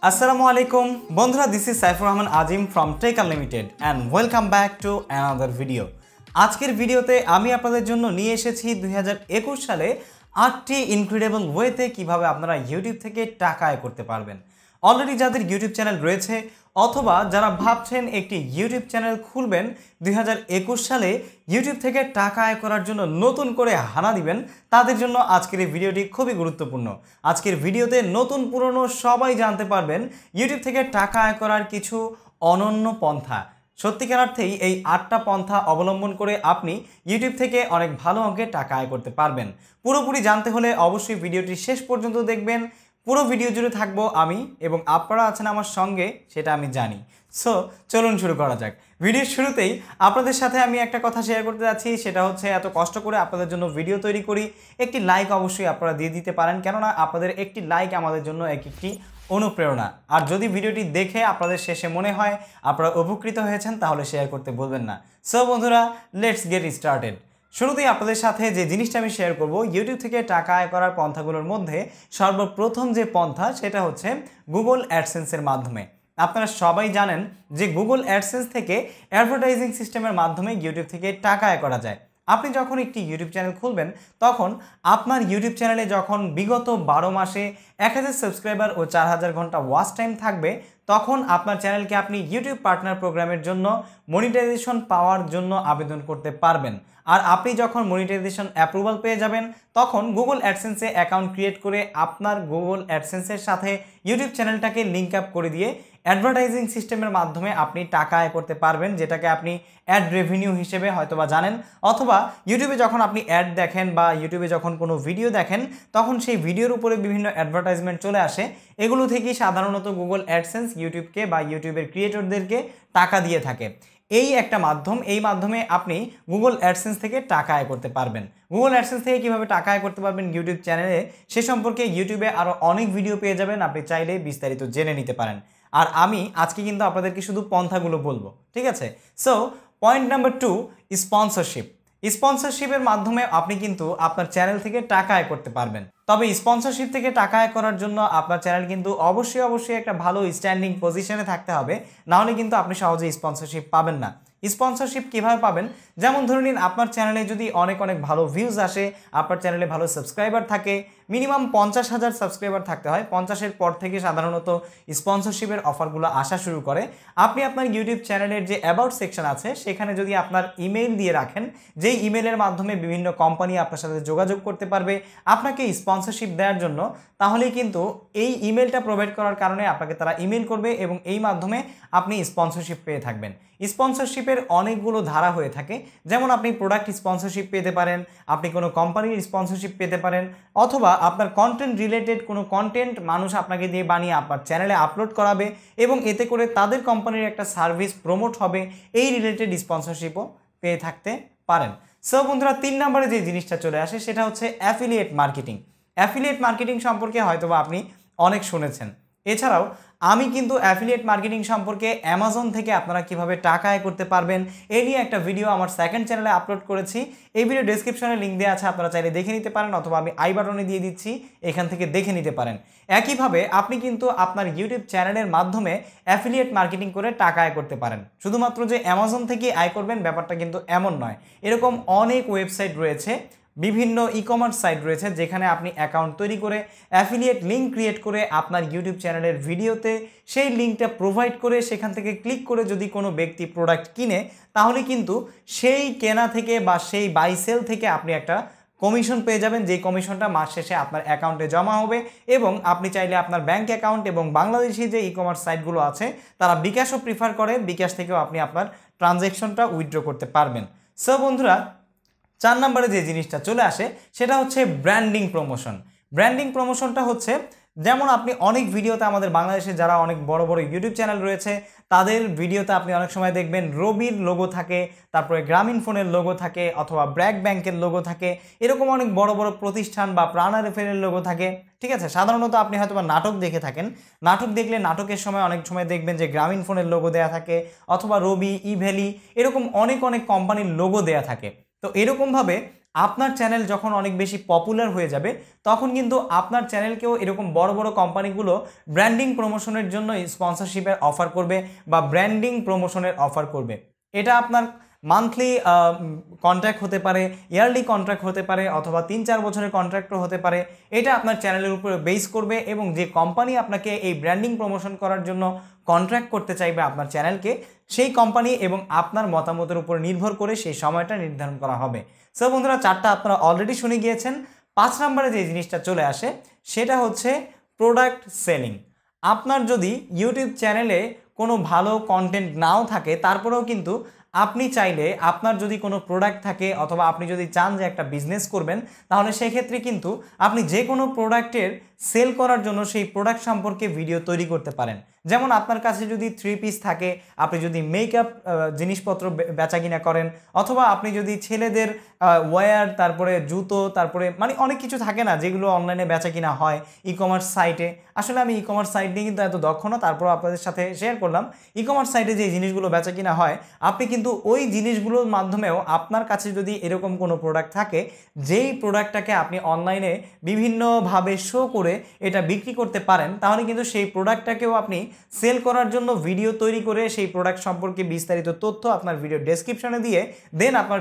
Assalamu alaikum বন্ধুরা, this is Saifur Rahman Azim from take unlimited and welcome back to another video. আজকের ভিডিওতে আমি আপনাদের জন্য নিয়ে এসেছি 2021 সালে 8টি ইনক্রেডিবল ওয়েতে কিভাবে আপনারা ইউটিউব থেকে টাকা আয় করতে পারবেন। অলরেডি যাদের ইউটিউব চ্যানেল রয়েছে অথবা যারা ভাবছেন একটি ইউটিউব চ্যানেল খুলবেন 2021 সালে ইউটিউব থেকে টাকা আয় করার জন্য নতুন করে হানা দিবেন, তাদের জন্য আজকের এই ভিডিওটি খুবই গুরুত্বপূর্ণ। আজকের ভিডিওতে নতুন পুরনো সবাই জানতে পারবেন ইউটিউব থেকে টাকা আয় করার কিছু অনন্য পন্থা। সত্যিকার অর্থেই এই 8টা পন্থা অবলম্বন করে আপনি ইউটিউব থেকে অনেক ভালো অঙ্কে টাকা আয় করতে পারবেন। পুরোপুরি জানতে হলে অবশ্যই ভিডিওটি শেষ পর্যন্ত দেখবেন। পুরো ভিডিও জুড়ে থাকবো আমি এবং আপনারা আছেন আমার সঙ্গে, সেটা আমি জানি। সো চলুন শুরু করা যাক। ভিডিওর শুরুতেই আপনাদের সাথে আমি একটা কথা শেয়ার করতে যাচ্ছি, সেটা হচ্ছে এত কষ্ট করে আপনাদের জন্য ভিডিও তৈরি করি, একটি লাইক অবশ্যই আপনারা দিয়ে দিতে পারেন, কেননা আপনাদের একটি লাইক আমাদের জন্য একটি অনুপ্রেরণা। আর যদি ভিডিওটি দেখে আপনাদের শেষে মনে হয় আপনারা উপকৃত হয়েছেন তাহলে শেয়ার করতে ভুলবেন না। সো বন্ধুরা, লেটস গেট স্টার্টেড। শুরুতেই আপনাদের সাথে যে জিনিসটা আমি শেয়ার করব, ইউটিউব থেকে টাকা আয় করার পন্থাগুলোর মধ্যে সর্বপ্রথম যে পন্থা সেটা হচ্ছে গুগল অ্যাডসেন্সের মাধ্যমে। আপনারা সবাই জানেন যে গুগল অ্যাডসেন্স থেকে অ্যাডভার্টাইজিং সিস্টেমের মাধ্যমে ইউটিউব থেকে টাকা আয় করা যায়। আপনি যখন একটি ইউটিউব চ্যানেল খুলবেন তখন আপনার ইউটিউব চ্যানেলে যখন বিগত 12 মাসে 1000 সাবস্ক্রাইবার ও 4000 ঘন্টা ওয়াচ টাইম থাকবে, তখন আপনার চ্যানেলকে আপনি ইউটিউব পার্টনার প্রোগ্রামের জন্য মনিটাইজেশন পাওয়ার জন্য আবেদন করতে পারবেন। আর আপনি যখন মনিটাইজেশন অ্যাপ্রুভাল পেয়ে যাবেন তখন গুগল অ্যাডসেন্সে অ্যাকাউন্ট ক্রিয়েট করে আপনার গুগল অ্যাডসেন্সের সাথে ইউটিউব চ্যানেলটাকে লিঙ্ক আপ করে দিয়ে অ্যাডভার্টাইজিং সিস্টেমের মাধ্যমে আপনি টাকা আয় করতে পারবেন, যেটাকে আপনি অ্যাড রেভিনিউ হিসেবে হয়তোবা জানেন। অথবা ইউটিউবে যখন আপনি অ্যাড দেখেন বা ইউটিউবে যখন কোনো ভিডিও দেখেন তখন সেই ভিডিওর উপরে বিভিন্ন অ্যাডভার্টাইজমেন্ট চলে আসে, এগুলো থেকেই সাধারণত গুগল অ্যাডসেন্স ইউটিউবকে বা ইউটিউবের ক্রিয়েটরদেরকে টাকা দিয়ে থাকে। এই একটা মাধ্যম, এই মাধ্যমে আপনি গুগল অ্যাডসেন্স থেকে টাকা আয় করতে পারবেন। গুগল অ্যাডসেন্স থেকে কীভাবে টাকা আয় করতে পারবেন ইউটিউব চ্যানেলে, সে সম্পর্কে ইউটিউবে আরও অনেক ভিডিও পেয়ে যাবেন, আপনি চাইলে বিস্তারিত জেনে নিতে পারেন। আর আমি আজকে কিন্তু আপনাদেরকে শুধু পন্থাগুলো বলবো, ঠিক আছে? So point number 2, sponsorship. স্পন্সরশিপের মাধ্যমে আপনি কিন্তু আপনার চ্যানেল থেকে টাকা আয় করতে পারবেন। তবে স্পন্সরশিপ থেকে টাকা আয় করার জন্য আপনার চ্যানেল কিন্তু অবশ্যই একটা ভালো স্ট্যান্ডিং পজিশনে থাকতে হবে, নাহলে কিন্তু আপনি সহজে স্পন্সরশিপ পাবেন না। স্পন্সরশিপ কীভাবে পাবেন? যেমন ধরে নিন আপনার চ্যানেলে যদি অনেক ভালো ভিউজ আসে, আপনার চ্যানেলে ভালো সাবস্ক্রাইবার থাকে, মিনিমাম 50,000 সাবস্ক্রাইবার থাকতে হয়, 50-এর পর থেকে সাধারণত স্পন্সরশিপের অফারগুলো আসা শুরু করে। আপনি আপনার ইউটিউব চ্যানেলের যে অ্যাবাউট সেকশন আছে সেখানে যদি আপনার ইমেল দিয়ে রাখেন, যেই ইমেলের মাধ্যমে বিভিন্ন কোম্পানি আপনার সাথে যোগাযোগ করতে পারবে আপনাকে স্পন্সরশিপ দেওয়ার জন্য, তাহলেই কিন্তু এই ইমেলটা প্রোভাইড করার কারণে আপনাকে তারা ইমেল করবে এবং এই মাধ্যমে আপনি স্পন্সরশিপ পেয়ে থাকবেন। স্পন্সরশিপের অনেকগুলো ধারা হয়ে থাকে, যেমন আপনি প্রোডাক্ট স্পন্সরশিপ পেতে পারেন, আপনি কোনো কোম্পানির স্পন্সরশিপ পেতে পারেন, অথবা আপনার কন্টেন্ট রিলেটেড কোনো কন্টেন্ট মানুষ আপনাকে দিয়ে বানিয়ে আপনার চ্যানেলে আপলোড করাবে এবং এতে করে তাদের কোম্পানির একটা সার্ভিস প্রমোট হবে, এই রিলেটেড স্পন্সরশিপও পেয়ে থাকতে পারেন। সো বন্ধুরা, 3 নম্বরে যে জিনিসটা চলে আসে সেটা হচ্ছে অ্যাফিলিয়েট মার্কেটিং। অ্যাফিলিয়েট মার্কেটিং সম্পর্কে হয়তোবা আপনি অনেক শুনেছেন। এছাড়াও আমি কিন্তু অ্যাফিলিয়েট মার্কেটিং সম্পর্কে অ্যামাজন থেকে আপনারা কিভাবে টাকা আয় করতে পারবেন এ নিয়ে একটা ভিডিও আমার সেকেন্ড চ্যানেলে আপলোড করেছি। এই ভিডিও ডেসক্রিপশনে লিঙ্ক দেওয়া আছে, আপনারা চাইলে দেখে নিতে পারেন, অথবা আমি আই বাটনে দিয়ে দিচ্ছি, এখান থেকে দেখে নিতে পারেন। একইভাবে আপনি কিন্তু আপনার ইউটিউব চ্যানেলের মাধ্যমে অ্যাফিলিয়েট মার্কেটিং করে টাকা আয় করতে পারেন। শুধুমাত্র যে অ্যামাজন থেকে আয় করবেন ব্যাপারটা কিন্তু এমন নয়। এরকম অনেক ওয়েবসাইট রয়েছে, বিভিন্ন ই কমার্স সাইট রয়েছে যেখানে আপনি অ্যাকাউন্ট তৈরি করে অ্যাফিলিয়েট লিঙ্ক ক্রিয়েট করে আপনার ইউটিউব চ্যানেলের ভিডিওতে সেই লিঙ্কটা প্রোভাইড করে সেখান থেকে ক্লিক করে যদি কোনো ব্যক্তি প্রোডাক্ট কিনে, তাহলে কিন্তু সেই কেনা থেকে বা সেই বাই সেল থেকে আপনি একটা কমিশন পেয়ে যাবেন, যেই কমিশনটা মাস শেষে আপনার অ্যাকাউন্টে জমা হবে এবং আপনি চাইলে আপনার ব্যাঙ্ক অ্যাকাউন্ট এবং বাংলাদেশি যে ই কমার্স সাইটগুলো আছে তারা বিকাশও প্রিফার করে, বিকাশ থেকেও আপনি আপনার ট্রানজ্যাকশনটা উইথড্র করতে পারবেন। সো বন্ধুরা, 4 নম্বরে যে জিনিসটা চলে আসে সেটা হচ্ছে ব্র্যান্ডিং প্রমোশন। ব্র্যান্ডিং প্রমোশনটা হচ্ছে, যেমন আপনি অনেক ভিডিওতে আমাদের বাংলাদেশে যারা অনেক বড় ইউটিউব চ্যানেল রয়েছে তাদের ভিডিওতে আপনি অনেক সময় দেখবেন রবির লোগো থাকে, তারপরে গ্রামীণ ফোনের লোগো থাকে, অথবা ব্র্যাক ব্যাংকের লোগো থাকে, এরকম অনেক বড় প্রতিষ্ঠান বা প্রাণা রেফারের লোগো থাকে, ঠিক আছে? সাধারণত আপনি হয়তো বা নাটক দেখে থাকেন, নাটক দেখলে নাটকের সময় অনেক সময় দেখবেন যে গ্রামীণ ফোনের লোগো দেয়া থাকে, অথবা রবি, ই ভ্যালি, এরকম অনেক কোম্পানির লোগো দেয়া থাকে। তো এরকমভাবে আপনার চ্যানেল যখন অনেক বেশি পপুলার হয়ে যাবে তখন কিন্তু আপনার চ্যানেলকেও এরকম বড় বড় কোম্পানিগুলো ব্র্যান্ডিং প্রমোশনের জন্য স্পন্সরশিপের অফার করবে বা ব্র্যান্ডিং প্রমোশনের অফার করবে। এটা আপনার মান্থলি কন্ট্রাক্ট হতে পারে, ইয়ারলি কন্ট্রাক্ট হতে পারে, অথবা 3-4 বছরের কন্ট্রাক্টও হতে পারে। এটা আপনার চ্যানেলের উপরে বেস করবে এবং যে কোম্পানি আপনাকে এই ব্র্যান্ডিং প্রমোশন করার জন্য কন্ট্রাক্ট করতে চাইবে আপনার চ্যানেলকে, সেই কোম্পানি এবং আপনার মতামতের উপর নির্ভর করে সেই সময়টা নির্ধারণ করা হবে। সো বন্ধুরা, 4টা আপনারা অলরেডি শুনে গিয়েছেন। 5 নম্বরে যে জিনিসটা চলে আসে সেটা হচ্ছে প্রোডাক্ট সেলিং। আপনার যদি ইউটিউব চ্যানেলে কোনো ভালো কন্টেন্ট নাও থাকে, তারপরেও কিন্তু আপনি চাইলে আপনার যদি কোনো প্রোডাক্ট থাকে অথবা আপনি যদি চান যে একটা বিজনেস করবেন, তাহলে সেক্ষেত্রে কিন্তু আপনি যে কোনো প্রোডাক্টের সেল করার জন্য সেই প্রোডাক্ট সম্পর্কে ভিডিও তৈরি করতে পারেন। যেমন আপনার কাছে যদি 3 পিস থাকে, আপনি যদি মেকআপ জিনিসপত্র বেচা কিনা করেন, অথবা আপনি যদি ছেলেদের ওয়্যার, তারপরে জুতো, তারপরে মানে অনেক কিছু থাকে না যেগুলো অনলাইনে বেচা কিনা হয় ই কমার্স সাইটে। আসলে আমি ই কমার্স সাইট নিয়ে কিন্তু এত দক্ষ না, তারপর আপনাদের সাথে শেয়ার করলাম। ই কমার্স সাইটে যে জিনিসগুলো বেচা কিনা হয়, আপনি কিন্তু ওই জিনিসগুলোর মাধ্যমেও আপনার কাছে যদি এরকম কোনো প্রোডাক্ট থাকে, যেই প্রোডাক্টটাকে আপনি অনলাইনে বিভিন্নভাবে শো করে এটা বিক্রি করতে পারেন, তাহলে কিন্তু সেই প্রোডাক্টটাকেও আপনি সেল করার জন্য ভিডিও তৈরি করে সেই প্রোডাক্ট সম্পর্কে বিস্তারিত তথ্য আপনার ভিডিও ডেসক্রিপশনে দিয়ে দেন আপনার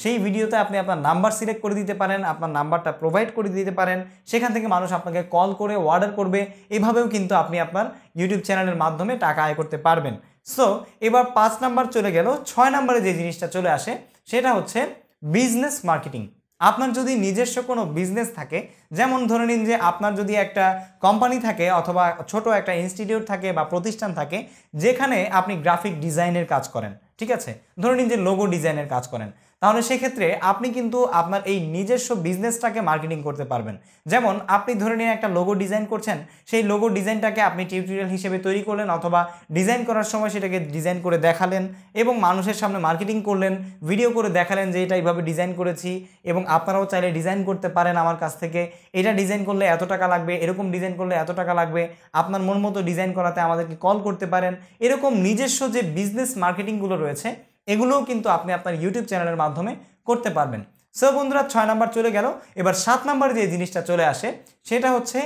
সেই ভিডিওতে আপনি আপনার নাম্বার সিলেক্ট করে দিতে পারেন, আপনার নাম্বারটা প্রোভাইড করে দিতে পারেন। সেখান থেকে মানুষ আপনাকে কল করে অর্ডার করবে। এভাবেও কিন্তু আপনি আপনার ইউটিউব চ্যানেলের মাধ্যমে টাকা আয় করতে পারবেন। সো এবার 5 নাম্বার চলে গেল। 6 নম্বরে যে জিনিসটা চলে আসে সেটা হচ্ছে বিজনেস মার্কেটিং। আপনার যদি নিজস্ব কোনো বিজনেস থাকে, যেমন ধরে নিন যে আপনার যদি একটা কোম্পানি থাকে অথবা ছোট একটা ইনস্টিটিউট থাকে বা প্রতিষ্ঠান থাকে, যেখানে আপনি গ্রাফিক ডিজাইনের কাজ করেন, ঠিক আছে, ধরে নিন যে লোগো ডিজাইনের কাজ করেন, তাহলে সেক্ষেত্রে আপনি কিন্তু আপনার এই নিজস্ব বিজনেসটাকে মার্কেটিং করতে পারবেন। যেমন আপনি ধরে নিন একটা লোগো ডিজাইন করছেন, সেই লোগো ডিজাইনটাকে আপনি টিউটোরিয়াল হিসেবে তৈরি করলেন, অথবা ডিজাইন করার সময় সেটাকে ডিজাইন করে দেখালেন এবং মানুষের সামনে মার্কেটিং করলেন, ভিডিও করে দেখালেন যে এটা এইভাবে ডিজাইন করেছি এবং আপনারাও চাইলে ডিজাইন করতে পারেন আমার কাছ থেকে, এটা ডিজাইন করলে এত টাকা লাগবে, এরকম ডিজাইন করলে এত টাকা লাগবে, আপনার মন মতো ডিজাইন করাতে আমাদেরকে কল করতে পারেন। এরকম নিজস্ব যে বিজনেস মার্কেটিংগুলো রয়েছে, এগুলোও কিন্তু আপনি আপনার ইউটিউব চ্যানেলের মাধ্যমে করতে পারবেন। সো বন্ধুরা, 6 নাম্বার চলে গেল। এবার 7 নাম্বারে যে জিনিসটা চলে আসে সেটা হচ্ছে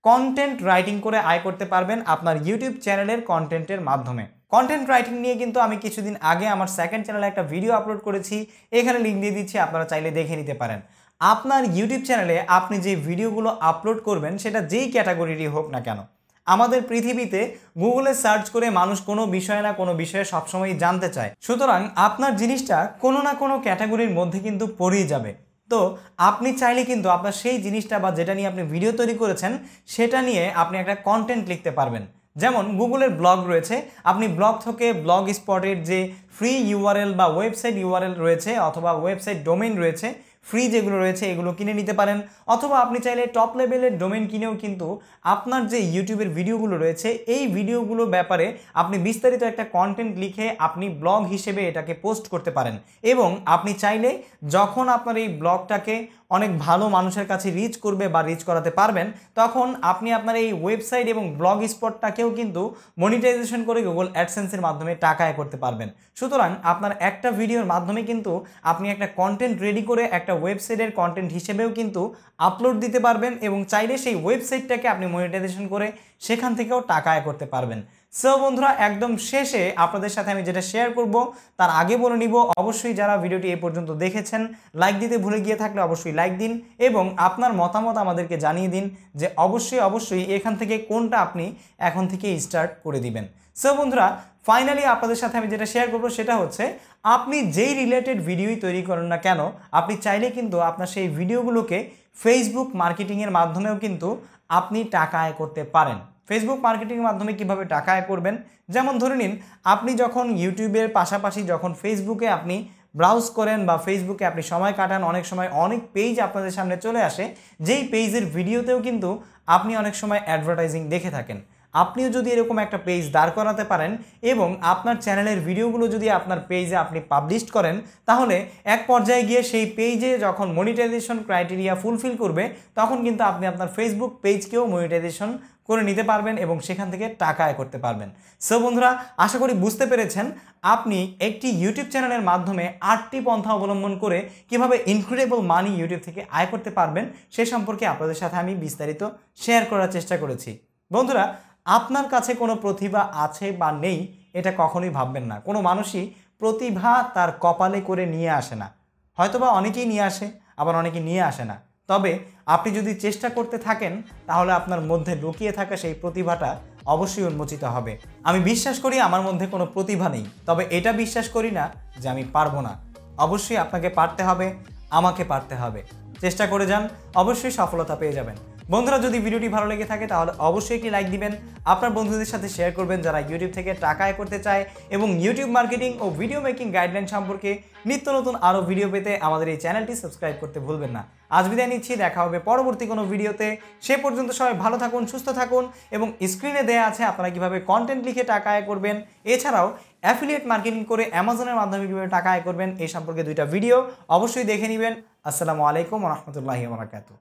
কন্টেন্ট রাইটিং করে আয় করতে পারবেন আপনার ইউটিউব চ্যানেলের কন্টেন্টের মাধ্যমে। কন্টেন্ট রাইটিং নিয়ে কিন্তু আমি কিছুদিন আগে আমার সেকেন্ড চ্যানেলে একটা ভিডিও আপলোড করেছি, এখানে লিঙ্ক দিয়ে দিচ্ছি, আপনারা চাইলে দেখে নিতে পারেন। আপনার ইউটিউব চ্যানেলে আপনি যে ভিডিওগুলো আপলোড করবেন সেটা যেই ক্যাটাগরিরই হোক না কেন, আমাদের পৃথিবীতে গুগলে সার্চ করে মানুষ কোনো বিষয় না কোনো বিষয়ে সবসময় জানতে চায়। সুতরাং আপনার জিনিসটা কোনো না কোনো ক্যাটাগরির মধ্যে কিন্তু পড়েই যাবে। তো আপনি চাইলে কিন্তু আপনার সেই জিনিসটা বা যেটা নিয়ে আপনি ভিডিও তৈরি করেছেন সেটা নিয়ে আপনি একটা কন্টেন্ট লিখতে পারবেন। যেমন গুগলের ব্লগ রয়েছে, আপনি ব্লগ থেকে ব্লগ স্পটের যে ফ্রি ইউআরএল বা ওয়েবসাইট ইউআরএল রয়েছে অথবা ওয়েবসাইট ডোমেইন রয়েছে, ফ্রি যেগুলো রয়েছে এগুলো কিনে নিতে পারেন। অথবা আপনি চাইলে টপ লেভেলের ডোমেইন কিনেও কিন্তু আপনার যে ইউটিউবের ভিডিওগুলো রয়েছে এই ভিডিওগুলোর ব্যাপারে আপনি বিস্তারিত একটা কন্টেন্ট লিখে আপনি ব্লগ হিসেবে এটাকে পোস্ট করতে পারেন। এবং আপনি চাইলে যখন আপনার এই ব্লগটাকে অনেক ভালো মানুষের কাছে রিচ করবে বা রিচ করাতে পারবেন, তখন আপনি আপনার এই ওয়েবসাইট এবং ব্লগ স্পটটাকেও কিন্তু মনিটাইজেশন করে গুগল অ্যাডসেন্সের মাধ্যমে টাকা আয় করতে পারবেন। সুতরাং আপনার একটা ভিডিওর মাধ্যমে কিন্তু আপনি একটা কন্টেন্ট রেডি করে একটা ওয়েবসাইটের কন্টেন্ট হিসেবেও কিন্তু আপলোড দিতে পারবেন এবং চাইলে সেই ওয়েবসাইটটাকে আপনি মনিটাইজেশন করে সেখান থেকেও টাকা আয় করতে পারবেন। সো বন্ধুরা, একদম শেষে আপনাদের সাথে আমি যেটা শেয়ার করব তার আগে বলে নিব, অবশ্যই যারা ভিডিওটি এই পর্যন্ত দেখেছেন লাইক দিতে ভুলে গিয়ে থাকলে অবশ্যই লাইক দিন এবং আপনার মতামত আমাদেরকে জানিয়ে দিন যে অবশ্যই এখান থেকে কোনটা আপনি এখন থেকে স্টার্ট করে দিবেন। সো বন্ধুরা, ফাইনালি আপনাদের সাথে আমি যেটা শেয়ার করব সেটা হচ্ছে আপনি যেই রিলেটেড ভিডিওই তৈরি করেন না কেন, আপনি চাইলে কিন্তু আপনার সেই ভিডিওগুলোকে ফেসবুক মার্কেটিংয়ের মাধ্যমেও কিন্তু আপনি টাকা আয় করতে পারেন। ফেসবুক মার্কেটিংয়ের মাধ্যমে কিভাবে টাকা আয় করবেন, যেমন ধরে নিন আপনি যখন ইউটিউবের পাশাপাশি যখন ফেসবুকে আপনি ব্রাউজ করেন বা ফেসবুকে আপনি সময় কাটান, অনেক সময় অনেক পেজ আপনাদের সামনে চলে আসে, যেই পেজের ভিডিওতেও কিন্তু আপনি অনেক সময় অ্যাডভার্টাইজিং দেখে থাকেন। আপনিও যদি এরকম একটা পেজ দাঁড় করাতে পারেন এবং আপনার চ্যানেলের ভিডিওগুলো যদি আপনার পেজে আপনি পাবলিশ করেন, তাহলে এক পর্যায়ে গিয়ে সেই পেজে যখন মনিটাইজেশন ক্রাইটেরিয়া ফুলফিল করবে তখন কিন্তু আপনি আপনার ফেসবুক পেজকেও মনিটাইজেশন করে নিতে পারবেন এবং সেখান থেকে টাকা আয় করতে পারবেন। সো বন্ধুরা, আশা করি বুঝতে পেরেছেন আপনি একটি ইউটিউব চ্যানেলের মাধ্যমে 8টি পন্থা অবলম্বন করে কিভাবে ইনক্রেডিবল মানি ইউটিউব থেকে আয় করতে পারবেন সে সম্পর্কে আপনাদের সাথে আমি বিস্তারিত শেয়ার করার চেষ্টা করেছি। বন্ধুরা, আপনার কাছে কোনো প্রতিভা আছে বা নেই এটা কখনোই ভাববেন না। কোনো মানুষই প্রতিভা তার কপালে করে নিয়ে আসে না। হয়তোবা অনেকেই নিয়ে আসে, আবার অনেকে নিয়ে আসে না। তবে আপনি যদি চেষ্টা করতে থাকেন তাহলে আপনার মধ্যে লুকিয়ে থাকা সেই প্রতিভাটা অবশ্যই উন্মোচিত হবে। আমি বিশ্বাস করি আমার মধ্যে কোনো প্রতিভা নেই, তবে এটা বিশ্বাস করি না যে আমি পারবো না। অবশ্যই আপনাকে পারতে হবে, আমাকে পারতে হবে। চেষ্টা করে যান, অবশ্যই সফলতা পেয়ে যাবেন। বন্ধুরা, যদি ভিডিওটি ভালো লেগে থাকে তাহলে অবশ্যই একটি লাইক দিবেন, আপনার বন্ধুদের সাথে শেয়ার করবেন যারা ইউটিউব থেকে টাকা আয় করতে চায় এবং ইউটিউব মার্কেটিং ও ভিডিও মেকিং গাইডলাইন সম্পর্কে নিত্য নতুন আরও ভিডিও পেতে আমাদের এই চ্যানেলটি সাবস্ক্রাইব করতে ভুলবেন না। আজ বিদায় নিচ্ছি, দেখা হবে পরবর্তী কোনো ভিডিওতে। সে পর্যন্ত সবাই ভালো থাকুন, সুস্থ থাকুন এবং স্ক্রিনে দেয়া আছে আপনারা কীভাবে কন্টেন্ট লিখে টাকা আয় করবেন, এছাড়াও অ্যাফিলিয়েট মার্কেটিং করে অ্যামাজনের মাধ্যমে কীভাবে টাকা আয় করবেন এই সম্পর্কে 2টা ভিডিও অবশ্যই দেখে নেবেন। আসসালামু আলাইকুম ওয়া রাহমাতুল্লাহি ওয়া বারাকাতুহু।